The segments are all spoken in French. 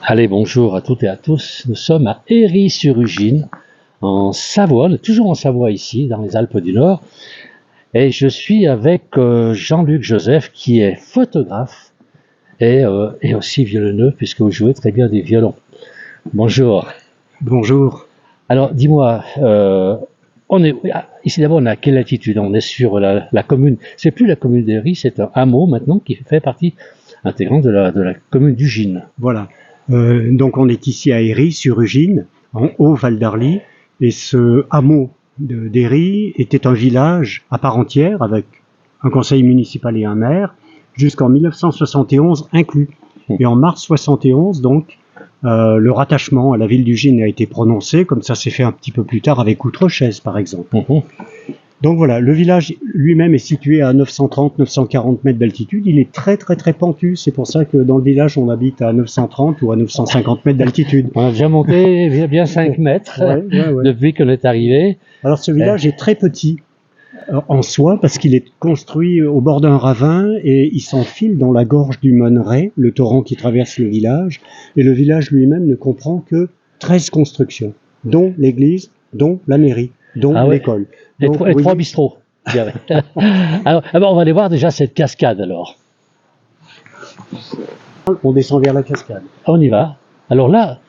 Allez, bonjour à toutes et à tous. Nous sommes à Héry-sur-Ugine, en Savoie, on est toujours en Savoie ici, dans les Alpes du Nord. Et je suis avec Jean-Luc Joseph, qui est photographe et aussi violoneux, puisque vous jouez très bien du violon. Bonjour. Bonjour. Alors, dis-moi, ici d'abord, on est à quelle altitude? On est sur la commune, c'est plus la commune d'Héry, c'est un hameau maintenant qui fait partie intégrante de la commune d'Ugine. Voilà. Donc on est ici à Héry-sur-Ugine, en Haut-Val d'Arly, et ce hameau d'Héry était un village à part entière, avec un conseil municipal et un maire, jusqu'en 1971 inclus. Et en mars 71, donc, le rattachement à la ville d'Ugine a été prononcé, comme ça s'est fait un petit peu plus tard avec Outrechaise, par exemple. Donc voilà, le village lui-même est situé à 930-940 mètres d'altitude. Il est très pentu. C'est pour ça que dans le village, on habite à 930 ou à 950 mètres d'altitude. On a déjà monté bien 5 mètres depuis qu'on est arrivé. Alors ce village est très petit en soi parce qu'il est construit au bord d'un ravin et il s'enfile dans la gorge du Monneret, le torrent qui traverse le village. Et le village lui-même ne comprend que 13 constructions, dont l'église, dont la mairie, dont l'école. Et 3 bistrots. Alors, on va aller voir déjà cette cascade alors. On descend vers la cascade. On y va. Alors là,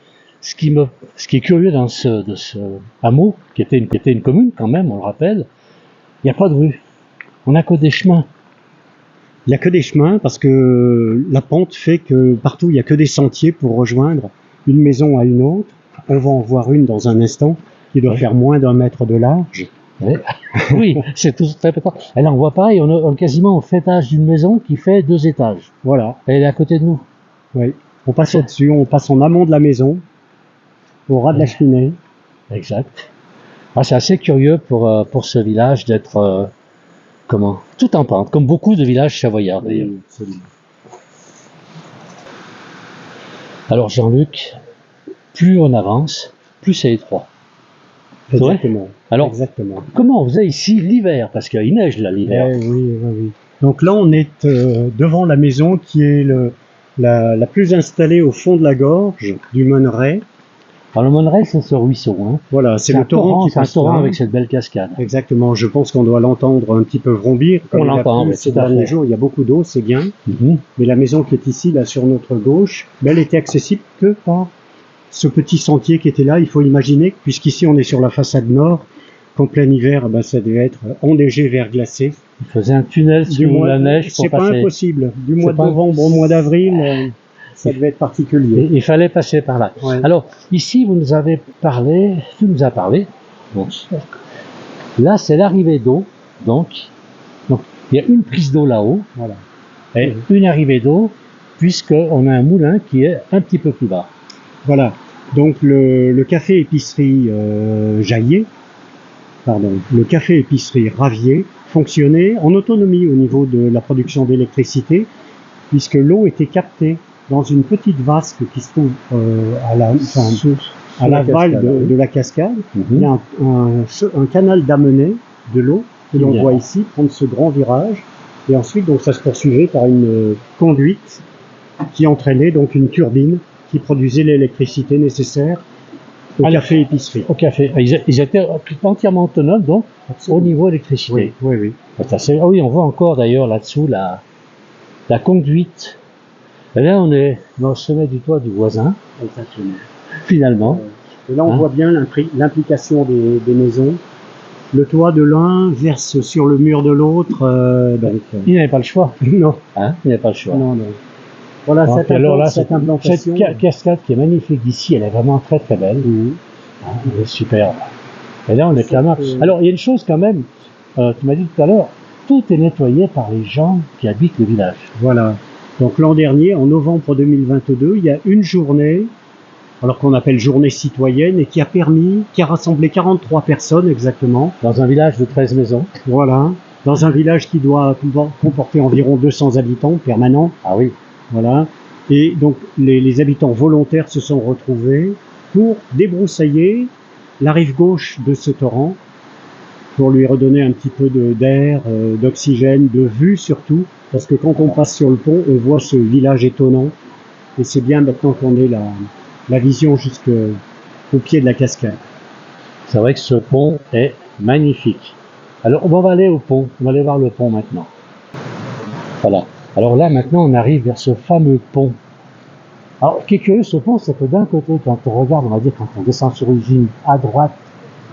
ce qui est curieux de ce hameau, qui était une commune quand même, on le rappelle, il n'y a pas de rue. On n'a que des chemins. Il n'y a que des chemins parce que la pente fait que partout il n'y a que des sentiers pour rejoindre une maison à une autre. On va en voir une dans un instant qui doit faire moins d'1 mètre de large. Oui, c'est tout très important. Et là, on voit pareil, on est quasiment au faîtage d'une maison qui fait 2 étages. Voilà. Elle est à côté de nous. Oui. On passe au-dessus, on passe en amont de la maison, au ras de la cheminée. Exact. Ah, c'est assez curieux pour ce village d'être tout en pente, comme beaucoup de villages savoyards d'ailleurs. Oui, alors Jean-Luc, plus on avance, plus c'est étroit. Exactement. Alors, exactement. Comment on faisait ici l'hiver? Parce qu'il neige là l'hiver. Oui. Donc là, on est devant la maison qui est la plus installée au fond de la gorge du Monneret. Alors le Monneret, c'est ce ruisseau. Hein. Voilà, c'est le torrent qui passe. C'est un torrent avec cette belle cascade. Exactement. Je pense qu'on doit l'entendre un petit peu vrombir. On l'entend. Ces derniers jours, il y a beaucoup d'eau, c'est bien. Mais la maison qui est ici, là, sur notre gauche, elle était accessible que par ce petit sentier qui était là. Il faut imaginer, puisqu'ici on est sur la façade nord, qu'en plein hiver, ça devait être enneigé, verglacé. Il faisait un tunnel sous la neige pour passer. C'est pas impossible. Du mois de novembre au mois d'avril, ça devait être particulier. Il fallait passer par là. Ouais. Alors, ici, tu nous as parlé, bon, là, c'est l'arrivée d'eau, donc, il y a une prise d'eau là-haut, voilà, et une arrivée d'eau, puisqu'on a un moulin qui est un petit peu plus bas. Voilà, donc le café-épicerie le café-épicerie Ravier fonctionnait en autonomie au niveau de la production d'électricité, puisque l'eau était captée dans une petite vasque qui se trouve à l'aval de la cascade. Il y a un canal d'amener de l'eau que l'on voit ici prendre ce grand virage, et ensuite donc ça se poursuivait par une conduite qui entraînait donc une turbine qui produisait l'électricité nécessaire au café-épicerie. Au café. Ils étaient entièrement autonomes donc. Absolument. Au niveau électricité. Oui. Ah oui, on voit encore d'ailleurs là-dessous la conduite. Et là, on est dans le sommet du toit du voisin. Exactement. Finalement. Et là, on voit bien l'implication des maisons. Le toit de l'un verse sur le mur de l'autre. Il n'avait pas le choix. Non. Il n'avait pas le choix. Non. Voilà, cette implantation. Cette cascade qui est magnifique d'ici, elle est vraiment très belle. Elle est super. Et là, on est clairement. Alors, il y a une chose quand même, tu m'as dit tout à l'heure, tout est nettoyé par les gens qui habitent le village. Voilà. Donc l'an dernier, en novembre 2022, il y a une journée, alors qu'on appelle journée citoyenne, et qui a rassemblé 43 personnes exactement. Dans un village de 13 maisons. Voilà. Dans un village qui doit comporter environ 200 habitants permanents. Ah oui. Voilà. Et donc les habitants volontaires se sont retrouvés pour débroussailler la rive gauche de ce torrent, pour lui redonner un petit peu d'air, d'oxygène, de vue surtout, parce que quand on passe sur le pont, on voit ce village étonnant Et c'est bien maintenant qu'on ait la vision jusqu'au pied de la cascade. C'est vrai que ce pont est magnifique. Alors, on va aller au pont. On va aller voir le pont maintenant. Voilà. Alors là, maintenant, on arrive vers ce fameux pont. Alors, ce qui est curieux, ce pont, c'est que d'un côté, quand on regarde, on va dire, quand on descend sur Ugine, à droite,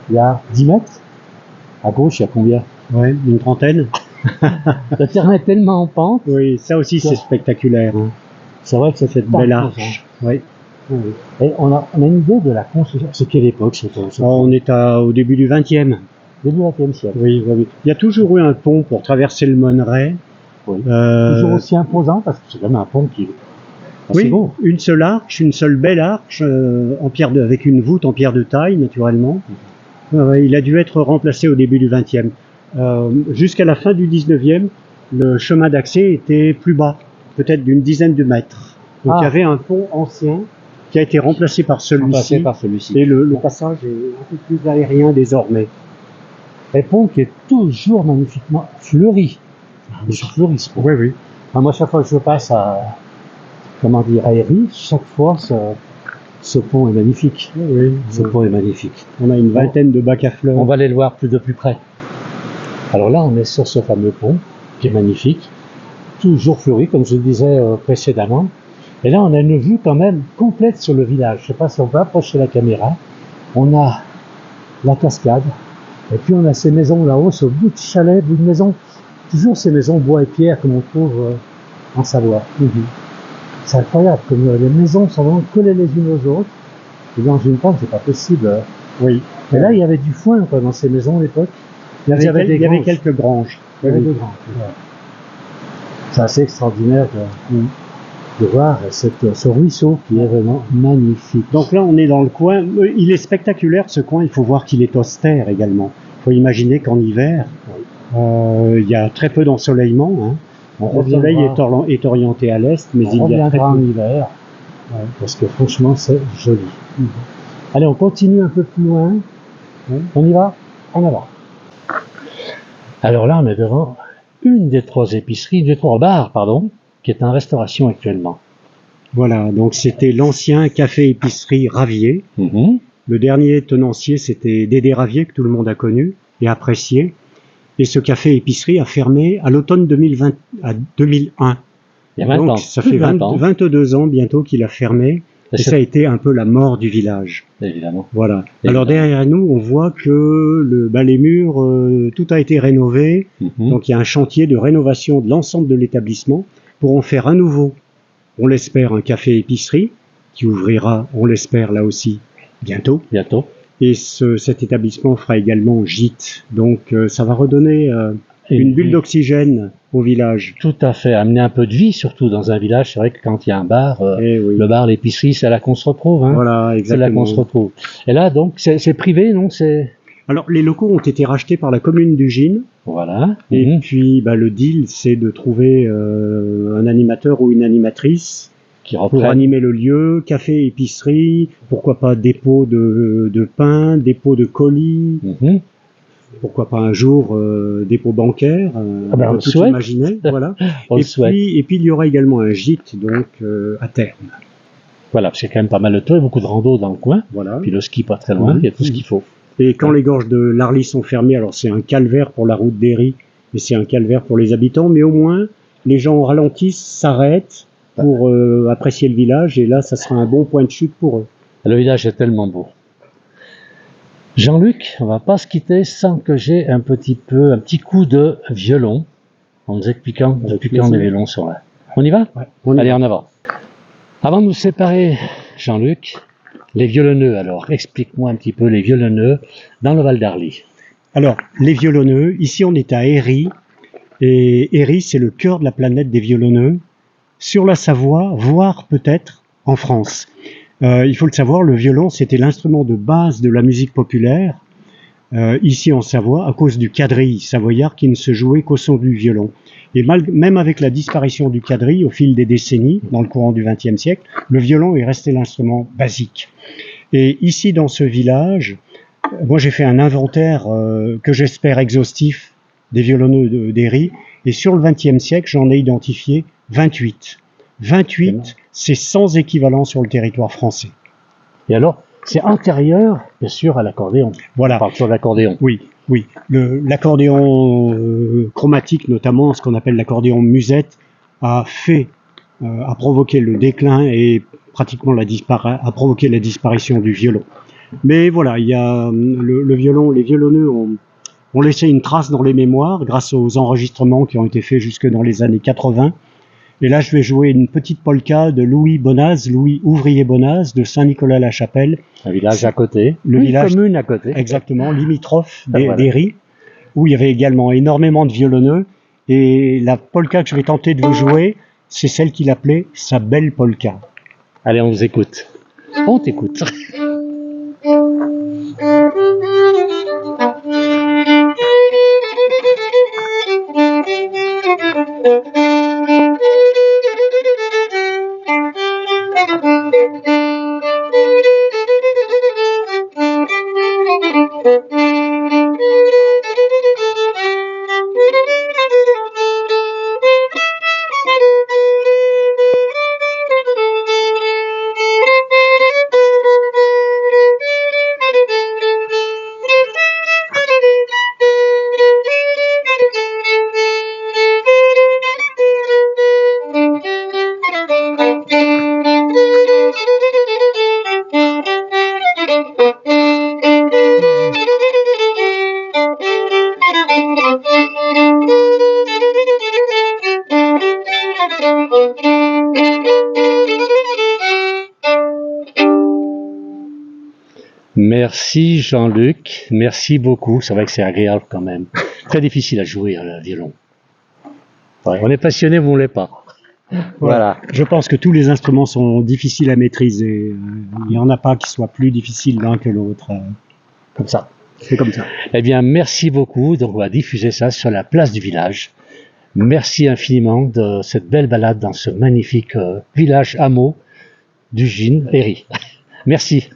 il y a 10 mètres. À gauche, il y a combien? Ouais, une trentaine. Le terrain est tellement en pente. Oui, ça aussi, c'est spectaculaire. Hein. C'est vrai que c'est cette belle arche. Oui. Et on a une idée de la construction. C'est quelle époque ce pont? On est au début du XXe. Début XXe siècle. Oui, oui. Il y a toujours eu un pont pour traverser le Monneray. Oui. Toujours aussi imposant parce que c'est quand même un pont qui est assez beau. Une seule arche, une seule belle arche en pierre avec une voûte en pierre de taille, naturellement. Il a dû être remplacé au début du XXe. Jusqu'à la fin du XIXe, le chemin d'accès était plus bas, peut-être d'une dizaine de mètres. Donc il y avait un pont ancien qui a été remplacé par celui-ci. Et le passage est un peu plus aérien désormais. Un pont qui est toujours magnifiquement fleuri. Fleuri ce pont. Oui, oui. Enfin, moi, chaque fois que je passe à Héry, chaque fois ce pont est magnifique. Oui, ce pont est magnifique. On a une vingtaine de bacs à fleurs. On va aller le voir de plus près. Alors là, on est sur ce fameux pont qui est magnifique, toujours fleuri, comme je le disais précédemment. Et là, on a une vue quand même complète sur le village. Je ne sais pas si on peut approcher la caméra. On a la cascade, et puis on a ces maisons là-haut, ce bout de chalet, bout de maison. Toujours ces maisons bois et pierre comme on trouve en Savoie. C'est incroyable, comme les maisons sont vraiment collées les unes aux autres. Et dans une pente, c'est pas possible. Oui. Et là, il y avait du foin quoi, dans ces maisons à l'époque. Il y avait quelques granges. Il y avait des granges. C'est assez extraordinaire de voir ce ruisseau qui est vraiment magnifique. Donc là, on est dans le coin. Il est spectaculaire ce coin. Il faut voir qu'il est austère également. Il faut imaginer qu'en hiver, il y a très peu d'ensoleillement. Hein. Le soleil est orienté à l'est, mais il y a très peu en hiver. Parce que franchement, c'est joli. Allez, on continue un peu plus loin. On y va en avant. Alors là, on est devant une des trois bars, qui est en restauration actuellement. Voilà, donc c'était l'ancien café-épicerie Ravier. Le dernier tenancier, c'était Dédé Ravier, que tout le monde a connu et apprécié. Et ce café-épicerie a fermé à l'automne 2001. Il y a 20 donc ans. Ça fait 22 ans bientôt qu'il a fermé. Et ça a été un peu la mort du village. Évidemment. Voilà. Alors derrière nous, on voit que les murs, tout a été rénové. Donc il y a un chantier de rénovation de l'ensemble de l'établissement pour en faire à nouveau, on l'espère, un café-épicerie qui ouvrira, on l'espère là aussi, bientôt. Et cet établissement fera également gîte. Donc ça va redonner une bulle d'oxygène au village. Tout à fait, amener un peu de vie, surtout dans un village. C'est vrai que quand il y a un bar, le bar, l'épicerie, c'est là qu'on se retrouve. Hein. Voilà, exactement. C'est là qu'on se retrouve. Et là, donc, c'est privé, non? Alors, les locaux ont été rachetés par la commune d'Ugine. Voilà. Et puis, le deal, c'est de trouver un animateur ou une animatrice pour animer le lieu, café, épicerie, pourquoi pas dépôt de pain, dépôt de colis. Pourquoi pas un jour dépôt bancaire, on peut tout imaginer, voilà. Et puis il y aura également un gîte donc à terme. Voilà, parce qu'il y a quand même pas mal de toits, beaucoup de rando dans le coin. Voilà. Puis le ski pas très loin, il y a tout ce qu'il faut. Et quand les gorges de l'Arly sont fermées, alors c'est un calvaire pour la route d'Héry, mais c'est un calvaire pour les habitants, mais au moins les gens ralentissent, s'arrêtent pour apprécier le village, et là ça sera un bon point de chute pour eux. Le village est tellement beau. Jean-Luc, on va pas se quitter sans que j'ai un petit coup de violon, en nous expliquant depuis quand les violons sont là. On y va? Allez, en avant. Avant de nous séparer, Jean-Luc, les violonneux, alors, explique-moi un petit peu les violonneux dans le Val d'Arly. Alors, les violonneux, ici on est à Héry, et Héry c'est le cœur de la planète des violonneux, sur la Savoie, voire peut-être en France. Il faut le savoir, le violon, c'était l'instrument de base de la musique populaire, ici en Savoie, à cause du quadrille savoyard qui ne se jouait qu'au son du violon. Et même avec la disparition du quadrille au fil des décennies, dans le courant du XXe siècle, le violon est resté l'instrument basique. Et ici, dans ce village, moi j'ai fait un inventaire que j'espère exhaustif des violonneux d'Héry, et sur le XXe siècle, j'en ai identifié 28. 28, c'est sans équivalent sur le territoire français. Et alors, c'est antérieur, bien sûr, à l'accordéon. Voilà. On parle sur l'accordéon. Oui, oui. L'accordéon chromatique, notamment, ce qu'on appelle l'accordéon musette, a provoqué le déclin et pratiquement a provoqué la disparition du violon. Mais voilà, il y a le violon, les violonneux ont laissé une trace dans les mémoires grâce aux enregistrements qui ont été faits jusque dans les années 80. Et là, je vais jouer une petite polka de Louis Ouvrier Bonaz, de Saint-Nicolas-la-Chapelle. Un village à côté. Le village commune à côté. Exactement, limitrophe Voilà. d'Héry, où il y avait également énormément de violonneux. Et la polka que je vais tenter de vous jouer, c'est celle qu'il appelait sa belle polka. Allez, on vous écoute. On t'écoute. Merci Jean-Luc, merci beaucoup. C'est vrai que c'est agréable quand même. Très difficile à jouer le violon. Ouais, on est passionné, mais on l'est pas. Voilà. Je pense que tous les instruments sont difficiles à maîtriser. Il n'y en a pas qui soient plus difficiles l'un que l'autre. Comme ça. C'est comme ça. Eh bien, merci beaucoup. Donc, on va diffuser ça sur la place du village. Merci infiniment de cette belle balade dans ce magnifique village hameau d'Ugine, Héry. Merci.